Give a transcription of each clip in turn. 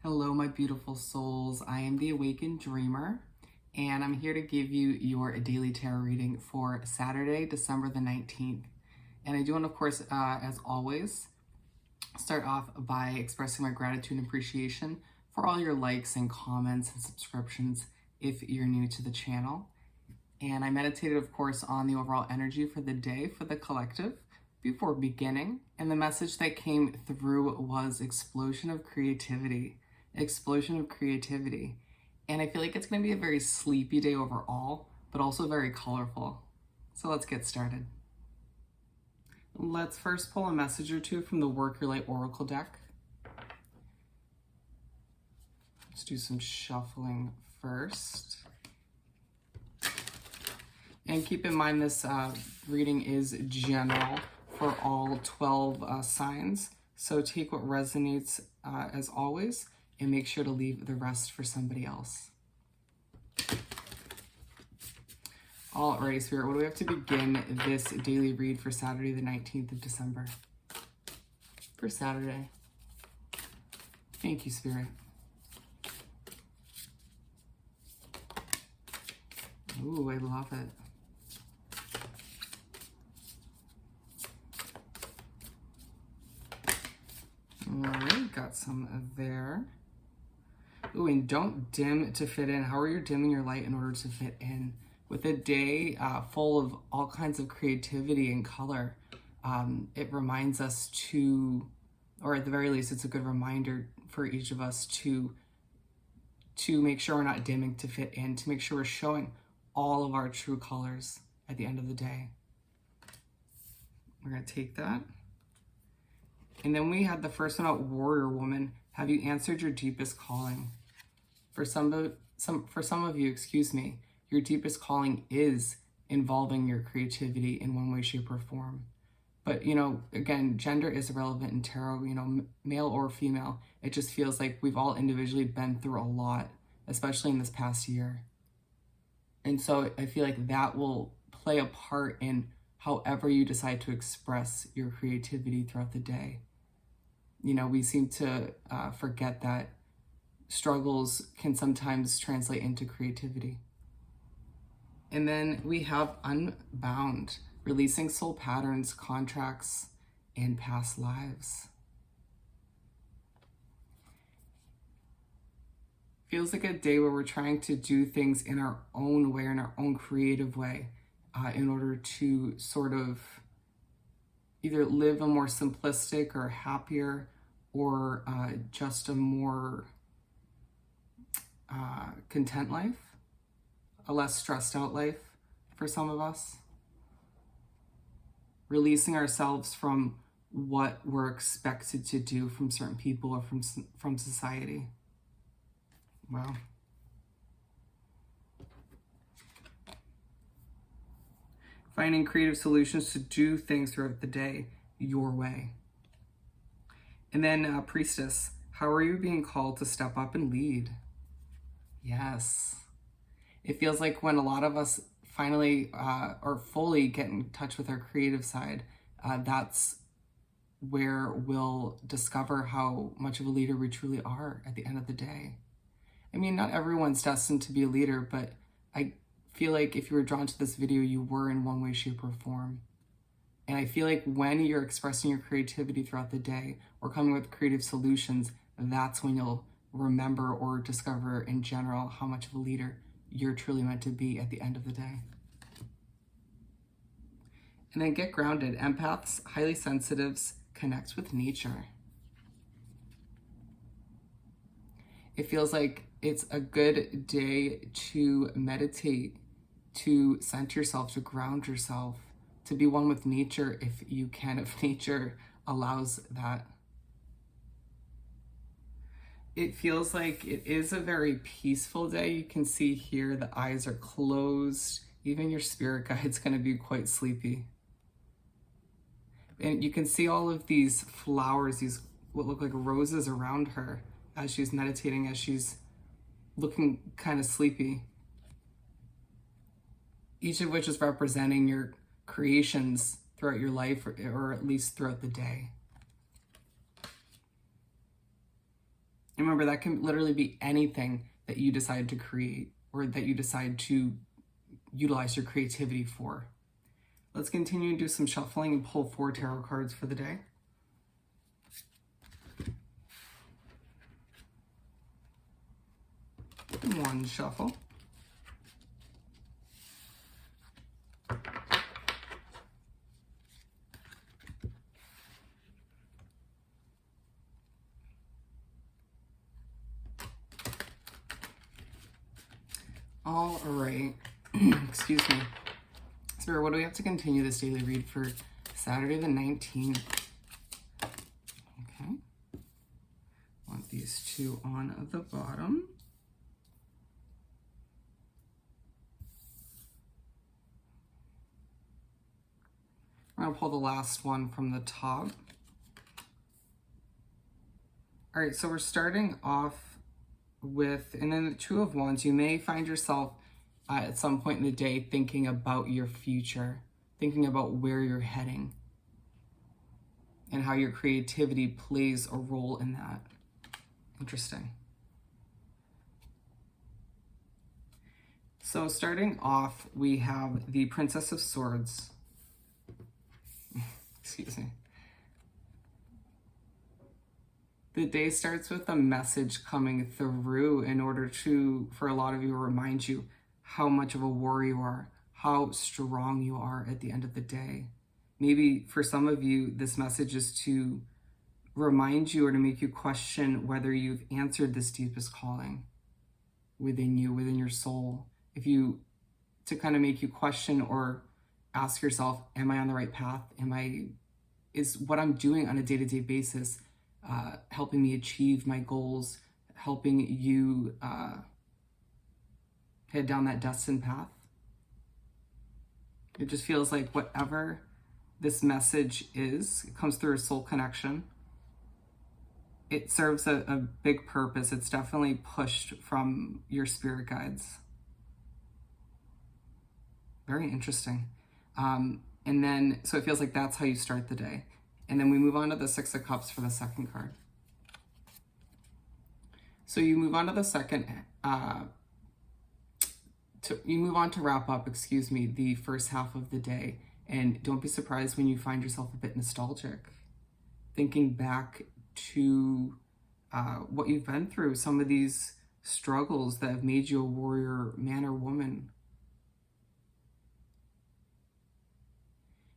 Hello, my beautiful souls. I am the Awakened Dreamer, and I'm here to give you your daily tarot reading for Saturday, December the 19th. And I do want, of course, as always, start off by expressing my gratitude and appreciation for all your likes and comments and subscriptions if you're new to the channel. And I meditated, of course, on the overall energy for the day for the collective before beginning. And the message that came through was explosion of creativity. Explosion of creativity. And I feel like it's going to be a very sleepy day overall, but also very colorful. So let's get started. Let's first pull a message or two from the Work Your Light Oracle deck. Let's do some shuffling first. And keep in mind this reading is general for all 12 signs. So take what resonates as always, and make sure to leave the rest for somebody else. Alrighty, Spirit, what do we have to begin this daily read for Saturday, the 19th of December? For Saturday. Thank you, Spirit. Ooh, I love it. Alright, got some there. Ooh, and don't dim to fit in. How are you dimming your light in order to fit in? With a day full of all kinds of creativity and color, it reminds us to, or at the very least, it's a good reminder for each of us to make sure we're not dimming to fit in, to make sure we're showing all of our true colors at the end of the day. We're going to take that. And then we had the first one out, Warrior Woman. Have you answered your deepest calling? For some of you, your deepest calling is involving your creativity in one way, shape, or form. But, again, gender is irrelevant in tarot, male or female. It just feels like we've all individually been through a lot, especially in this past year. And so I feel like that will play a part in however you decide to express your creativity throughout the day. We seem to forget that struggles can sometimes translate into creativity. And then we have Unbound, releasing soul patterns, contracts, and past lives. Feels like a day where we're trying to do things in our own way, in our own creative way, in order to sort of either live a more simplistic or happier or just a more content life, a less stressed out life for some of us. Releasing ourselves from what we're expected to do from certain people or from society. Wow. Finding creative solutions to do things throughout the day your way. And then Priestess, how are you being called to step up and lead? Yes. It feels like when a lot of us finally or fully get in touch with our creative side, that's where we'll discover how much of a leader we truly are at the end of the day. I mean, not everyone's destined to be a leader, but I feel like if you were drawn to this video, you were in one way, shape, or form. And I feel like when you're expressing your creativity throughout the day or coming with creative solutions, that's when you'll remember or discover in general how much of a leader you're truly meant to be at the end of the day. And then get grounded. Empaths, highly sensitives, connect with nature. It feels like it's a good day to meditate, to center yourself, to ground yourself, to be one with nature if you can, if nature allows that. It feels like it is a very peaceful day. You can see here the eyes are closed. Even your spirit guide's going to be quite sleepy. And you can see all of these flowers, these what look like roses around her as she's meditating, as she's looking kind of sleepy. Each of which is representing your creations throughout your life, or at least throughout the day. And remember, that can literally be anything that you decide to create or that you decide to utilize your creativity for. Let's continue and do some shuffling and pull 4 tarot cards for the day. One shuffle. All right. Excuse me. Spirit, what do we have to continue this daily read for Saturday the 19th? Okay. Want these 2 on the bottom. We're going to pull the last one from the top. All right, so we're starting off with, and then the 2 of Wands. You may find yourself at some point in the day thinking about your future, thinking about where you're heading, and how your creativity plays a role in that. Interesting. So starting off, we have the Princess of Swords. Excuse me. The day starts with a message coming through in order to, for a lot of you, remind you how much of a warrior you are, how strong you are at the end of the day. Maybe for some of you, this message is to remind you or to make you question whether you've answered this deepest calling within you, within your soul. To kind of make you question or ask yourself, am I on the right path? Is what I'm doing on a day-to-day basis helping me achieve my goals, helping you head down that destined path? It just feels like whatever this message is, it comes through a soul connection. It serves a big purpose. It's definitely pushed from your spirit guides. Very interesting. And then, so it feels like that's how you start the day. And then we move on to the 6 of Cups for the second card. So you move on to the second, you move on to wrap up, the first half of the day. And don't be surprised when you find yourself a bit nostalgic, thinking back to what you've been through, some of these struggles that have made you a warrior man or woman.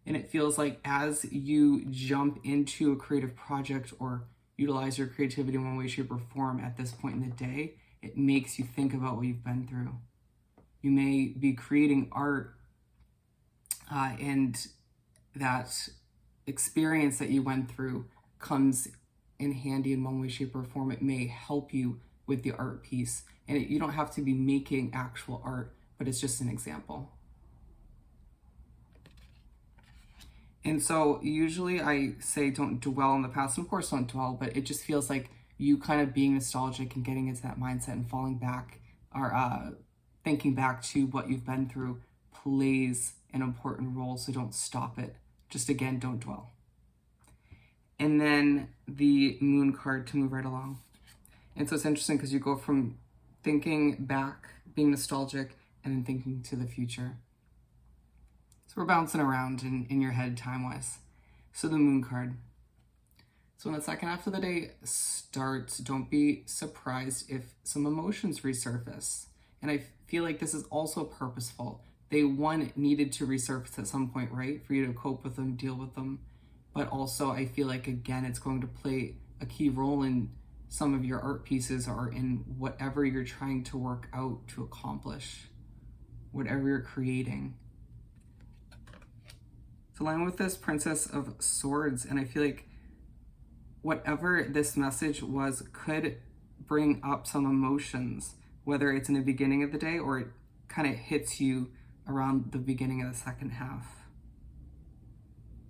And it feels like as you jump into a creative project or utilize your creativity in one way, shape, or form at this point in the day, it makes you think about what you've been through. You may be creating art and that experience that you went through comes in handy in one way, shape, or form. It may help you with the art piece. And you don't have to be making actual art, but it's just an example. And so usually I say don't dwell on the past, and of course don't dwell, but it just feels like you kind of being nostalgic and getting into that mindset and falling back or thinking back to what you've been through plays an important role, so don't stop it. Just again, don't dwell. And then the Moon card to move right along. And so it's interesting because you go from thinking back, being nostalgic, and then thinking to the future. So we're bouncing around in your head time-wise. So the Moon card. So when the second half of the day starts, don't be surprised if some emotions resurface. And I feel like this is also purposeful. They, one, needed to resurface at some point, right? For you to cope with them, deal with them. But also I feel like, again, it's going to play a key role in some of your art pieces or in whatever you're trying to work out to accomplish, whatever you're creating. So along with this Princess of Swords, and I feel like whatever this message was could bring up some emotions, whether it's in the beginning of the day or it kind of hits you around the beginning of the second half.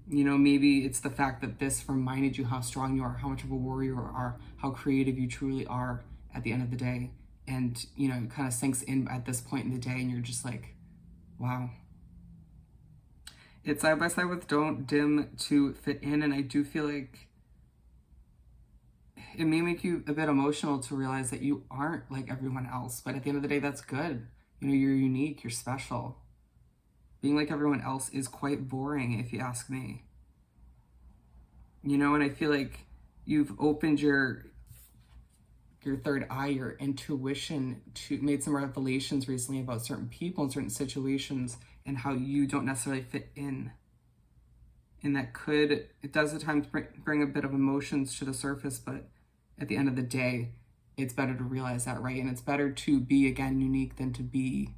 You know, maybe it's the fact that this reminded you how strong you are, how much of a warrior you are, how creative you truly are at the end of the day. And, you know, it kind of sinks in at this point in the day and you're just like, wow. It's side by side with Don't Dim to Fit In, and I do feel like it may make you a bit emotional to realize that you aren't like everyone else, but at the end of the day, that's good. You know, you're unique, you're special. Being like everyone else is quite boring, if you ask me. You know, and I feel like you've opened your third eye, your intuition, to made some revelations recently about certain people and certain situations and how you don't necessarily fit in. And that it does at times bring a bit of emotions to the surface, but at the end of the day, it's better to realize that, right? And it's better to be, again, unique than to be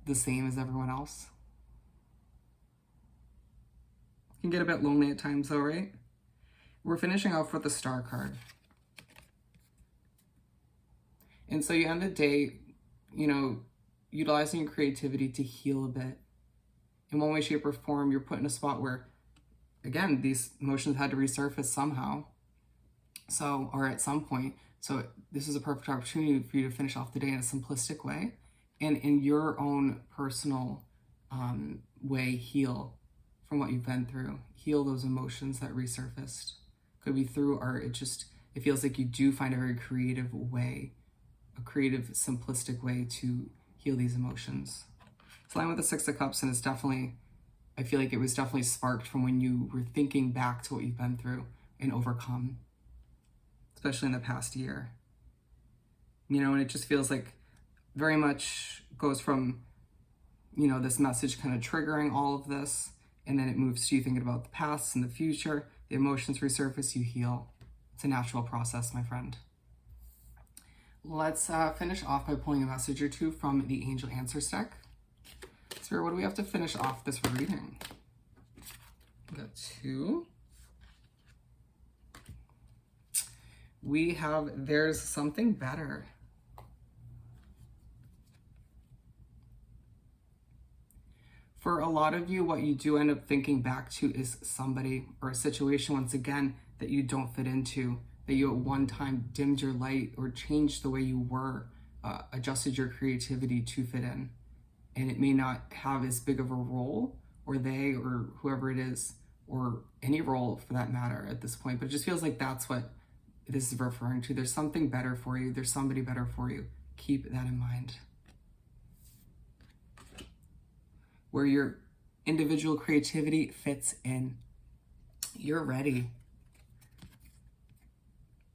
the same as everyone else. It can get a bit lonely at times though, right? We're finishing off with the Star card. And so you end the day, you know, utilizing your creativity to heal a bit. In one way, shape, or form, you're put in a spot where, again, these emotions had to resurface somehow. So, or at some point. So this is a perfect opportunity for you to finish off the day in a simplistic way and in your own personal way, heal from what you've been through. Heal those emotions that resurfaced. Could be through art. It feels like you do find a very creative way, a creative, simplistic way to heal these emotions. It's aligned with the Six of Cups, and it's definitely, I feel like it was definitely sparked from when you were thinking back to what you've been through and overcome, especially in the past year. You know, and it just feels like very much goes from, you know, this message kind of triggering all of this, and then it moves to you thinking about the past and the future. The emotions resurface, you heal. It's a natural process, my friend. Let's finish off by pulling a message or two from the Angel Answers deck. Spirit, what do we have to finish off this reading? We got 2. We have There's Something Better. For a lot of you, what you do end up thinking back to is somebody or a situation, once again, that you don't fit into, that you at one time dimmed your light or changed the way you were, adjusted your creativity to fit in. And it may not have as big of a role, or they, or whoever it is, or any role for that matter at this point, but it just feels like that's what this is referring to. There's something better for you. There's somebody better for you. Keep that in mind. Where your individual creativity fits in. You're ready.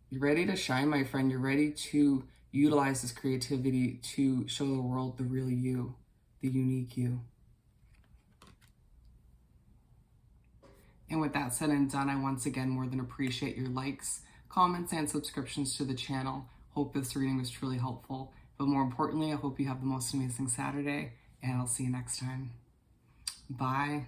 You're ready to shine, my friend. You're ready to utilize this creativity to show the world the real you, the unique you. And with that said and done, I once again more than appreciate your likes, comments, and subscriptions to the channel. Hope this reading was truly helpful. But more importantly, I hope you have the most amazing Saturday, and I'll see you next time. Bye.